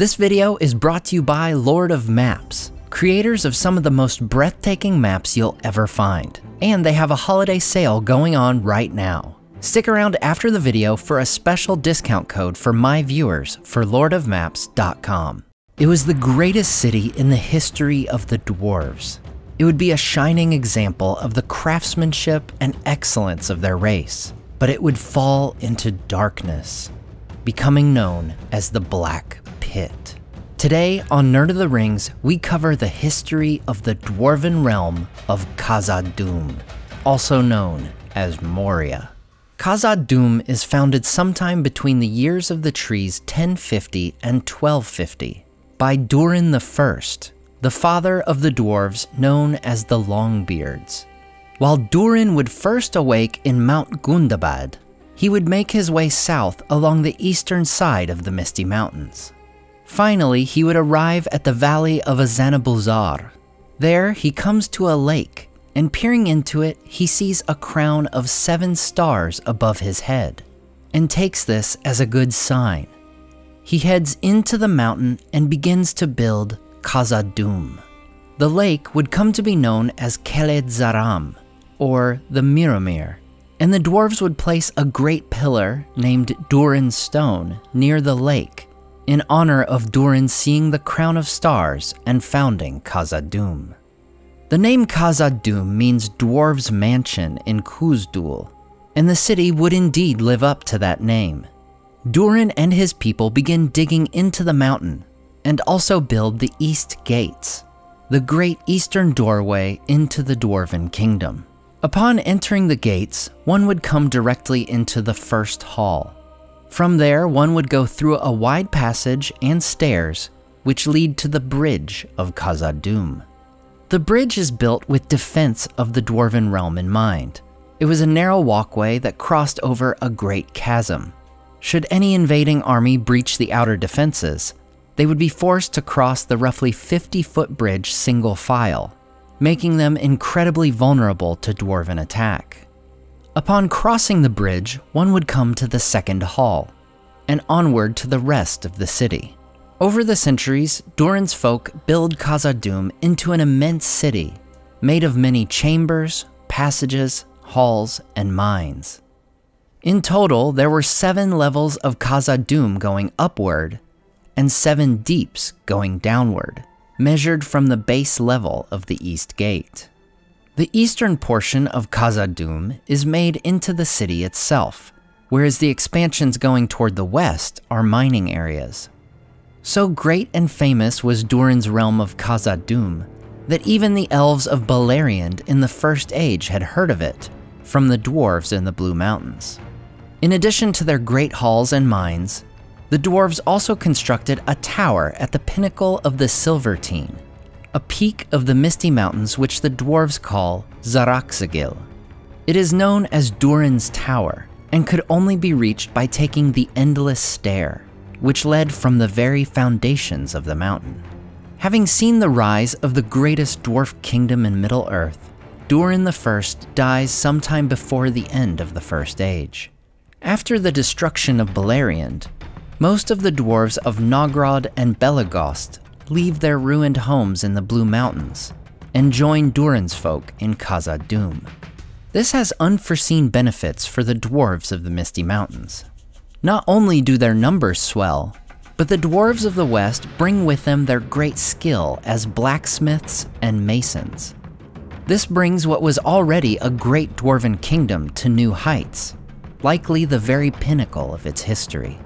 This video is brought to you by Lord of Maps, creators of some of the most breathtaking maps you'll ever find. And they have a holiday sale going on right now. Stick around after the video for a special discount code for my viewers for lordofmaps.com. It was the greatest city in the history of the dwarves. It would be a shining example of the craftsmanship and excellence of their race, but it would fall into darkness, becoming known as the Black Pit. Today on Nerd of the Rings, we cover the history of the dwarven realm of Khazad-dûm, also known as Moria. Khazad-dûm is founded sometime between the years of the trees 1050 and 1250 by Durin I, the father of the dwarves known as the Longbeards. While Durin would first awake in Mount Gundabad, he would make his way south along the eastern side of the Misty Mountains. Finally, he would arrive at the valley of Azanabuzar. There, he comes to a lake, and peering into it, he sees a crown of 7 stars above his head, and takes this as a good sign. He heads into the mountain and begins to build Khazad-dûm. The lake would come to be known as Kheled-Zaram, or the Mirrormere, and the dwarves would place a great pillar named Durin's Stone near the lake, in honor of Durin seeing the crown of stars and founding Khazad-dûm. The name Khazad-dûm means dwarves' mansion in Khazad-dûm, and the city would indeed live up to that name. Durin and his people begin digging into the mountain and also build the East Gates, the great eastern doorway into the Dwarven Kingdom. Upon entering the gates, one would come directly into the first hall. From there, one would go through a wide passage and stairs, which lead to the Bridge of Kazadum. The bridge is built with defense of the Dwarven realm in mind. It was a narrow walkway that crossed over a great chasm. Should any invading army breach the outer defenses, they would be forced to cross the roughly 50-foot bridge single file, making them incredibly vulnerable to Dwarven attack. Upon crossing the bridge, one would come to the second hall, and onward to the rest of the city. Over the centuries, Durin's folk build Khazad-dûm into an immense city, made of many chambers, passages, halls, and mines. In total, there were 7 levels of Khazad-dûm going upward, and 7 deeps going downward, measured from the base level of the East Gate. The eastern portion of Khazad-dûm is made into the city itself, whereas the expansions going toward the west are mining areas. So great and famous was Durin's realm of Khazad-dûm that even the elves of Beleriand in the First Age had heard of it from the dwarves in the Blue Mountains. In addition to their great halls and mines, the dwarves also constructed a tower at the pinnacle of the Silvertine, a peak of the Misty Mountains which the dwarves call Zaraxagil. It is known as Durin's Tower, and could only be reached by taking the Endless Stair, which led from the very foundations of the mountain. Having seen the rise of the greatest dwarf kingdom in Middle-earth, Durin I dies sometime before the end of the First Age. After the destruction of Beleriand, most of the dwarves of Nogrod and Belagost leave their ruined homes in the Blue Mountains and join Durin's folk in Khazad-dûm. This has unforeseen benefits for the dwarves of the Misty Mountains. Not only do their numbers swell, but the dwarves of the West bring with them their great skill as blacksmiths and masons. This brings what was already a great dwarven kingdom to new heights, likely the very pinnacle of its history.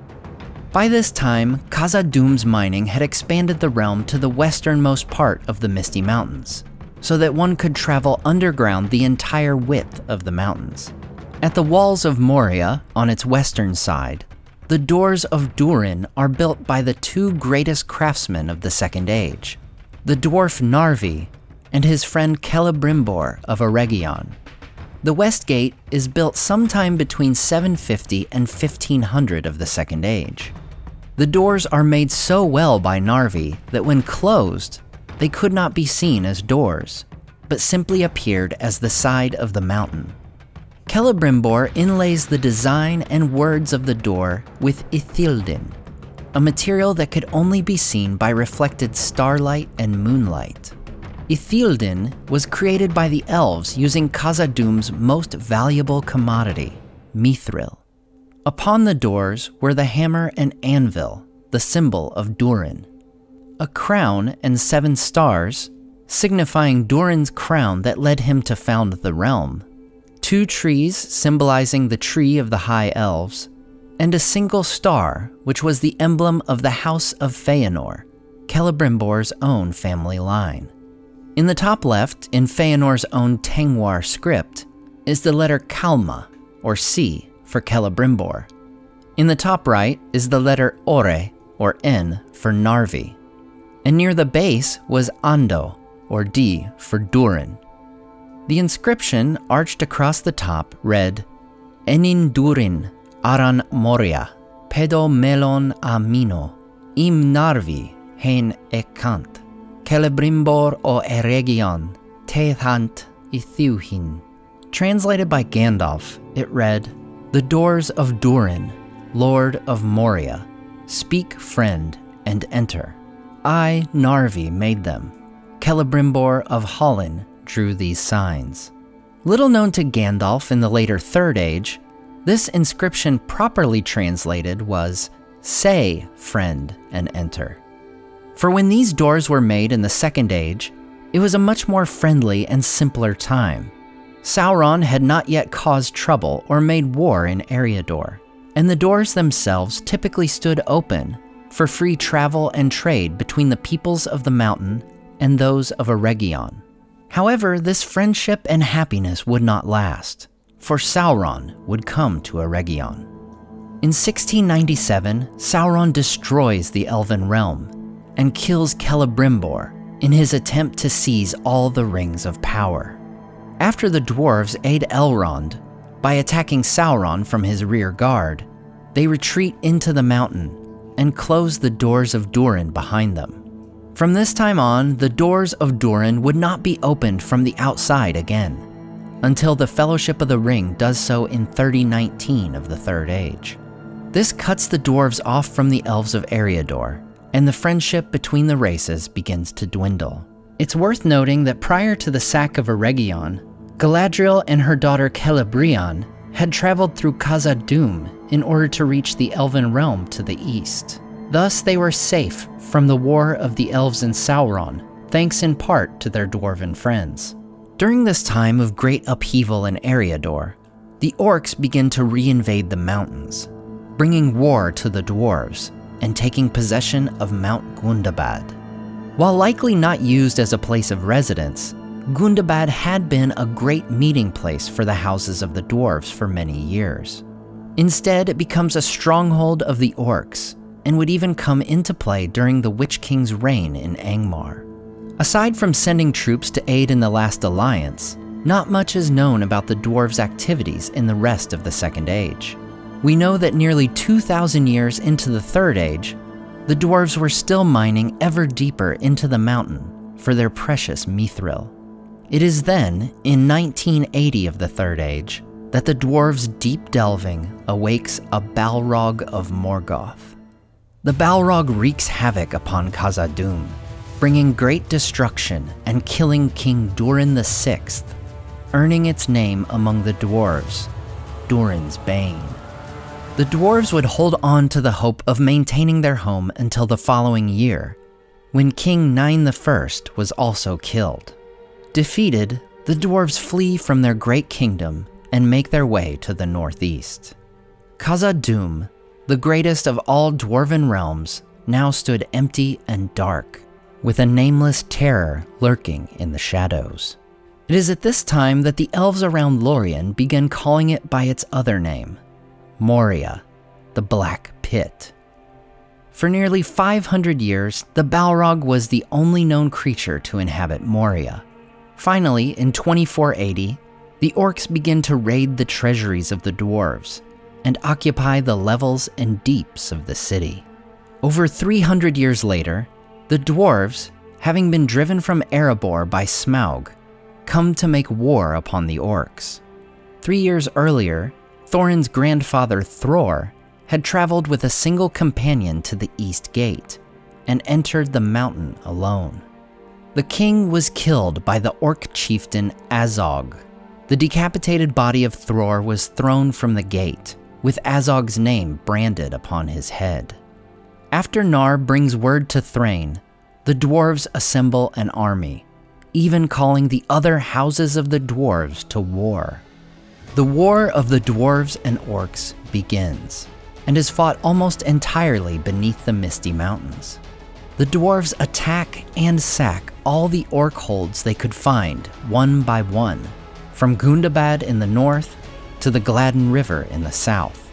By this time, Khazad-dûm's mining had expanded the realm to the westernmost part of the Misty Mountains, so that one could travel underground the entire width of the mountains. At the walls of Moria, on its western side, the doors of Durin are built by the 2 greatest craftsmen of the Second Age, the dwarf Narvi and his friend Celebrimbor of Eregion. The West Gate is built sometime between 750 and 1500 of the Second Age. The doors are made so well by Narvi that when closed, they could not be seen as doors, but simply appeared as the side of the mountain. Celebrimbor inlays the design and words of the door with Ithildin, a material that could only be seen by reflected starlight and moonlight. Ithildin was created by the elves using Khazad-dûm's most valuable commodity, mithril. Upon the doors were the hammer and anvil, the symbol of Durin. A crown and 7 stars, signifying Durin's crown that led him to found the realm. 2 trees symbolizing the tree of the High Elves, and a single star, which was the emblem of the House of Feanor, Celebrimbor's own family line. In the top left, in Feanor's own Tengwar script, is the letter Kalma, or C, for Celebrimbor. In the top right is the letter Ore, or N, for Narvi. And near the base was Ando, or D, for Durin. The inscription, arched across the top, read, Enin Durin, Aran Moria, Pedo Melon Amino, Im Narvi, Hen Ekant, Celebrimbor o Eregion, Teithant Ithiuhin. Translated by Gandalf, it read, The doors of Durin, Lord of Moria, speak, friend, and enter. I, Narvi, made them. Celebrimbor of Hollin drew these signs. Little known to Gandalf in the later Third Age, this inscription properly translated was, Say, friend, and enter. For when these doors were made in the Second Age, it was a much more friendly and simpler time. Sauron had not yet caused trouble or made war in Erebor, and the doors themselves typically stood open for free travel and trade between the peoples of the mountain and those of Eregion. However, this friendship and happiness would not last, for Sauron would come to Eregion. In 1697, Sauron destroys the Elven realm and kills Celebrimbor in his attempt to seize all the rings of power. After the dwarves aid Elrond by attacking Sauron from his rear guard, they retreat into the mountain and close the doors of Durin behind them. From this time on, the doors of Durin would not be opened from the outside again, until the Fellowship of the Ring does so in 3019 of the Third Age. This cuts the dwarves off from the elves of Erebor, and the friendship between the races begins to dwindle. It's worth noting that prior to the sack of Eregion, Galadriel and her daughter Celebrimbor had traveled through Khazad-dûm in order to reach the Elven realm to the east. Thus, they were safe from the war of the elves and Sauron, thanks in part to their dwarven friends. During this time of great upheaval in Erebor, the orcs begin to reinvade the mountains, bringing war to the dwarves and taking possession of Mount Gundabad. While likely not used as a place of residence, Gundabad had been a great meeting place for the houses of the dwarves for many years. Instead, it becomes a stronghold of the orcs, and would even come into play during the Witch King's reign in Angmar. Aside from sending troops to aid in the Last Alliance, not much is known about the dwarves' activities in the rest of the Second Age. We know that nearly 2,000 years into the Third Age, the dwarves were still mining ever deeper into the mountain for their precious mithril. It is then, in 1980 of the Third Age, that the dwarves' deep delving awakes a Balrog of Morgoth. The Balrog wreaks havoc upon Khazad-dûm, bringing great destruction and killing King Durin VI, earning its name among the dwarves, Durin's Bane. The dwarves would hold on to the hope of maintaining their home until the following year, when King Durin I was also killed. Defeated, the dwarves flee from their great kingdom and make their way to the northeast. Khazad-dûm, the greatest of all dwarven realms, now stood empty and dark, with a nameless terror lurking in the shadows. It is at this time that the elves around Lorien began calling it by its other name, Moria, the Black Pit. For nearly 500 years, the Balrog was the only known creature to inhabit Moria. Finally, in 2480, the orcs begin to raid the treasuries of the dwarves and occupy the levels and deeps of the city. Over 300 years later, the dwarves, having been driven from Erebor by Smaug, come to make war upon the orcs. 3 years earlier, Thorin's grandfather Thror had traveled with a single companion to the east gate and entered the mountain alone. The king was killed by the orc chieftain Azog. The decapitated body of Thror was thrown from the gate, with Azog's name branded upon his head. After Nar brings word to Thrain, the dwarves assemble an army, even calling the other houses of the dwarves to war. The War of the Dwarves and Orcs begins, and is fought almost entirely beneath the Misty Mountains. The dwarves attack and sack all the orc holds they could find, one by one, from Gundabad in the north to the Gladden River in the south.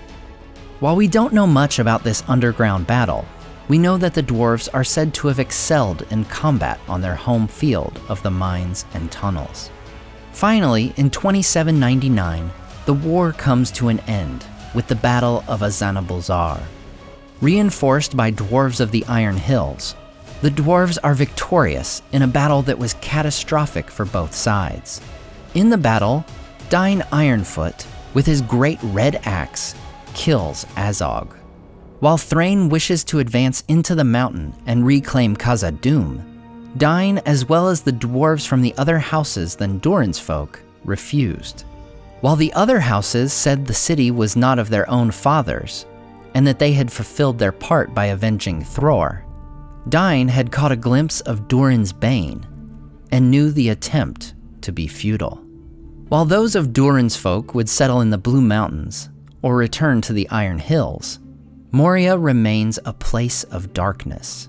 While we don't know much about this underground battle, we know that the dwarves are said to have excelled in combat on their home field of the mines and tunnels. Finally, in 2799, the war comes to an end with the Battle of Azanabulzar. Reinforced by dwarves of the Iron Hills, the dwarves are victorious in a battle that was catastrophic for both sides. In the battle, Dain Ironfoot, with his great red axe, kills Azog. While Thrain wishes to advance into the mountain and reclaim Khazad-dûm, Dain, as well as the dwarves from the other houses than Durin's folk, refused. While the other houses said the city was not of their own fathers, and that they had fulfilled their part by avenging Thror, Dain had caught a glimpse of Durin's Bane, and knew the attempt to be futile. While those of Durin's folk would settle in the Blue Mountains, or return to the Iron Hills, Moria remains a place of darkness.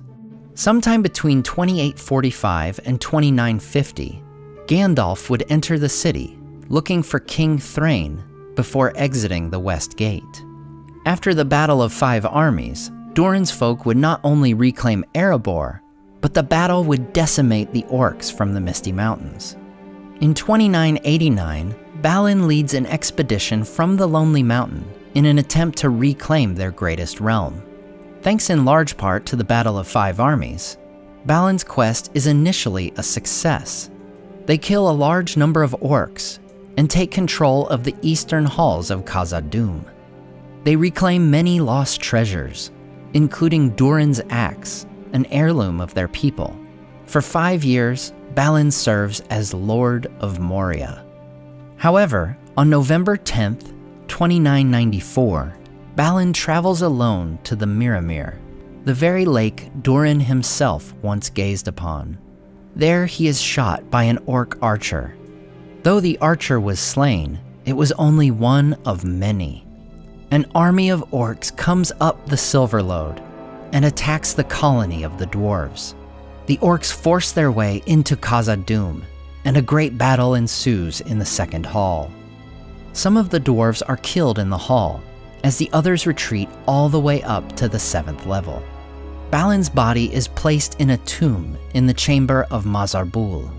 Sometime between 2845 and 2950, Gandalf would enter the city, looking for King Thrain before exiting the West Gate. After the Battle of Five Armies, Durin's folk would not only reclaim Erebor, but the battle would decimate the orcs from the Misty Mountains. In 2989, Balin leads an expedition from the Lonely Mountain in an attempt to reclaim their greatest realm. Thanks in large part to the Battle of Five Armies, Balin's quest is initially a success. They kill a large number of orcs and take control of the eastern halls of Khazad-dûm. They reclaim many lost treasures, including Durin's axe, an heirloom of their people. For 5 years, Balin serves as Lord of Moria. However, on November 10th, 2994, Balin travels alone to the Mirrormere, the very lake Durin himself once gazed upon. There he is shot by an orc archer. Though the archer was slain, it was only one of many. An army of orcs comes up the Silverlode and attacks the colony of the dwarves. The orcs force their way into Khazad-dûm, and a great battle ensues in the second hall. Some of the dwarves are killed in the hall, as the others retreat all the way up to the 7th level. Balin's body is placed in a tomb in the chamber of Mazarbul,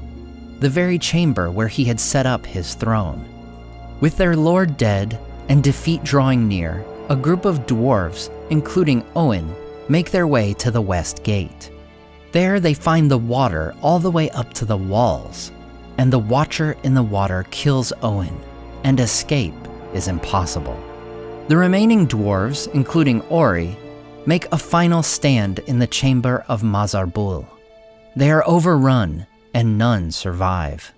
the very chamber where he had set up his throne. With their lord dead and defeat drawing near, a group of dwarves, including Owen, make their way to the West Gate. There they find the water all the way up to the walls, and the Watcher in the water kills Owen, and escape is impossible. The remaining dwarves, including Ori, make a final stand in the chamber of Mazarbul. They are overrun, and none survive.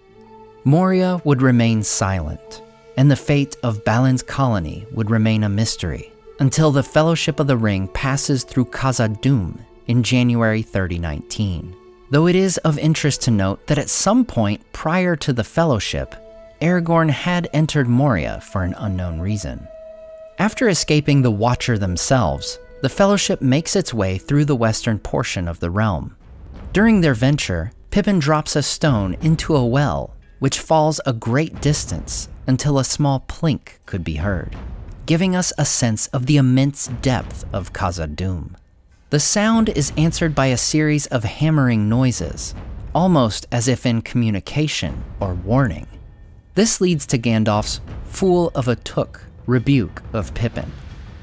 Moria would remain silent, and the fate of Balin's colony would remain a mystery until the Fellowship of the Ring passes through Khazad-dûm in January 3019. Though it is of interest to note that at some point prior to the Fellowship, Aragorn had entered Moria for an unknown reason. After escaping the Watcher themselves, the Fellowship makes its way through the western portion of the realm. During their venture, Pippin drops a stone into a well, which falls a great distance until a small plink could be heard, giving us a sense of the immense depth of Khazad-dûm. The sound is answered by a series of hammering noises, almost as if in communication or warning. This leads to Gandalf's "Fool of a Took" rebuke of Pippin.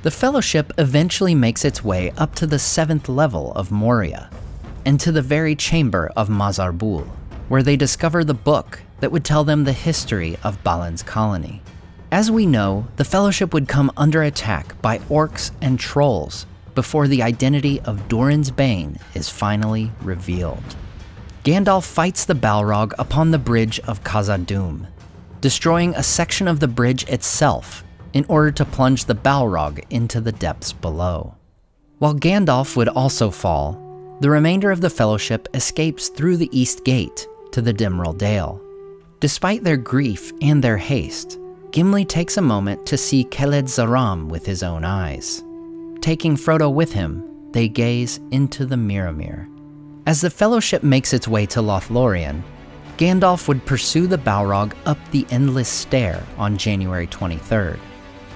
The Fellowship eventually makes its way up to the 7th level of Moria, and to the very chamber of Mazarbul, where they discover the book that would tell them the history of Balin's colony. As we know, the Fellowship would come under attack by orcs and trolls before the identity of Durin's Bane is finally revealed. Gandalf fights the Balrog upon the Bridge of Kazadum, destroying a section of the bridge itself in order to plunge the Balrog into the depths below. While Gandalf would also fall, the remainder of the Fellowship escapes through the East Gate to the Dimral Dale. Despite their grief and their haste, Gimli takes a moment to see Celebrimbor with his own eyes. Taking Frodo with him, they gaze into the Mirrormere. As the Fellowship makes its way to Lothlorien, Gandalf would pursue the Balrog up the Endless Stair on January 23rd.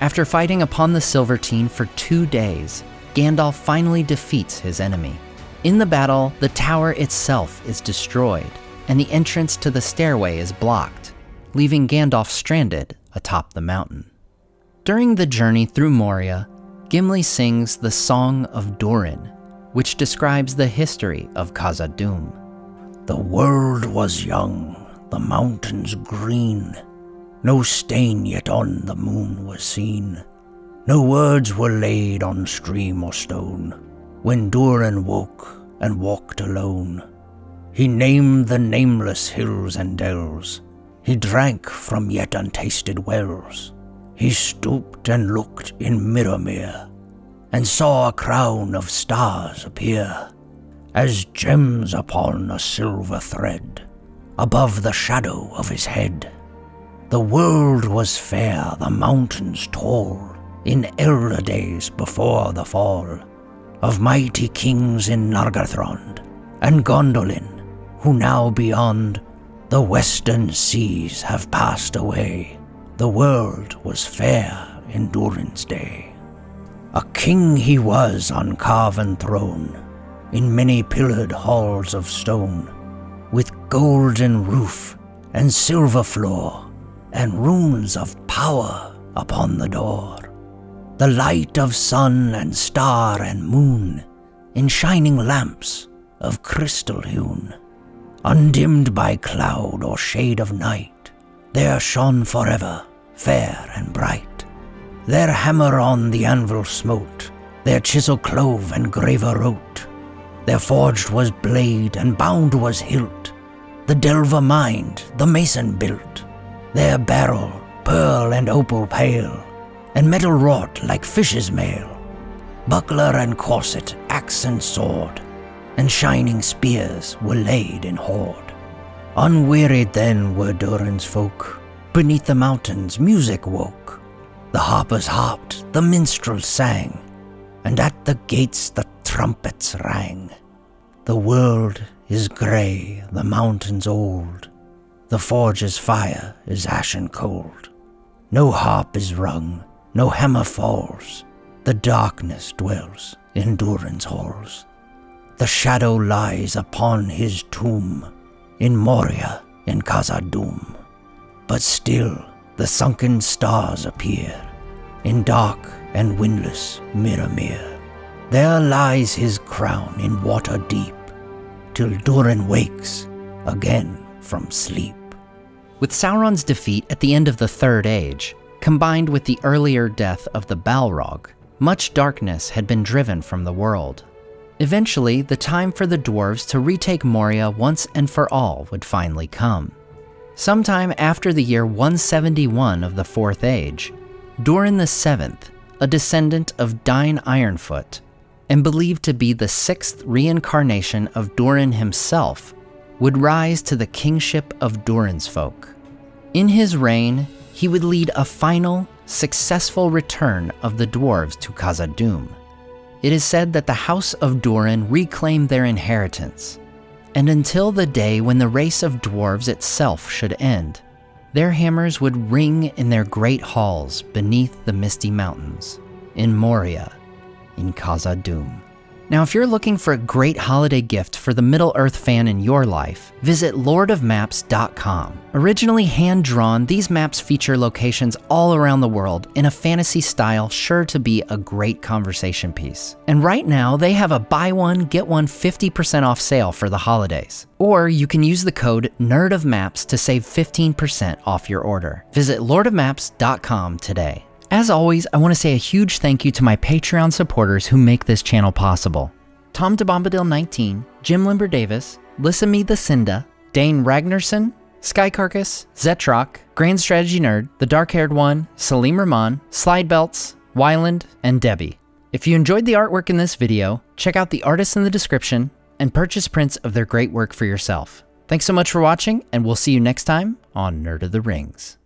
After fighting upon the Silverteen for 2 days, Gandalf finally defeats his enemy. In the battle, the tower itself is destroyed, and the entrance to the stairway is blocked, leaving Gandalf stranded atop the mountain. During the journey through Moria, Gimli sings the Song of Durin, which describes the history of Khazad-dûm. The world was young, the mountains green, no stain yet on the moon was seen, no words were laid on stream or stone, when Durin woke and walked alone. He named the nameless hills and dells, he drank from yet untasted wells, he stooped and looked in Mirrormere, and saw a crown of stars appear, as gems upon a silver thread, above the shadow of his head. The world was fair, the mountains tall, in elder days before the fall of mighty kings in Nargothrond and Gondolin, who now beyond the western seas have passed away. The world was fair in Durin's day. A king he was on carven throne, in many pillared halls of stone, with golden roof and silver floor, and runes of power upon the door. The light of sun and star and moon, in shining lamps of crystal hewn, undimmed by cloud or shade of night, there shone forever, fair and bright. Their hammer on the anvil smote, their chisel clove and graver wrote, their forged was blade and bound was hilt, the delver mined, the mason built, their barrel, pearl and opal pale, and metal wrought like fish's mail, buckler and corset, axe and sword, and shining spears were laid in hoard. Unwearied then were Durin's folk, beneath the mountains music woke. The harpers harped, the minstrels sang, and at the gates the trumpets rang. The world is grey, the mountains old, the forge's fire is ashen cold. No harp is rung, no hammer falls, the darkness dwells in Durin's halls. The shadow lies upon his tomb, in Moria, in Khazad-dûm. But still the sunken stars appear, in dark and windless Mirrormere. There lies his crown in water deep, till Durin wakes again from sleep. With Sauron's defeat at the end of the Third Age, combined with the earlier death of the Balrog, much darkness had been driven from the world. Eventually, the time for the dwarves to retake Moria once and for all would finally come. Sometime after the year 171 of the Fourth Age, Durin VII, a descendant of Dain Ironfoot, and believed to be the 6th reincarnation of Durin himself, would rise to the kingship of Durin's folk. In his reign, he would lead a final, successful return of the dwarves to Khazad-dûm. It is said that the House of Durin reclaimed their inheritance, and until the day when the race of dwarves itself should end, their hammers would ring in their great halls beneath the misty mountains, in Moria, in Khazad-dûm. Now, if you're looking for a great holiday gift for the Middle-earth fan in your life, visit lordofmaps.com. Originally hand-drawn, these maps feature locations all around the world in a fantasy style sure to be a great conversation piece. And right now, they have a buy one, get one 50% off sale for the holidays. Or you can use the code NERDOFMAPS to save 15% off your order. Visit lordofmaps.com today. As always, I want to say a huge thank you to my Patreon supporters who make this channel possible. Tom DeBombadil 19, Jim Limber Davis, Listen Me the Cinda, Dane Ragnarsson, Sky Carcass, Zetrock, Grand Strategy Nerd, The Dark-Haired One, Salim Rahman, Slide Belts, Wyland, and Debbie. If you enjoyed the artwork in this video, check out the artists in the description and purchase prints of their great work for yourself. Thanks so much for watching, and we'll see you next time on Nerd of the Rings.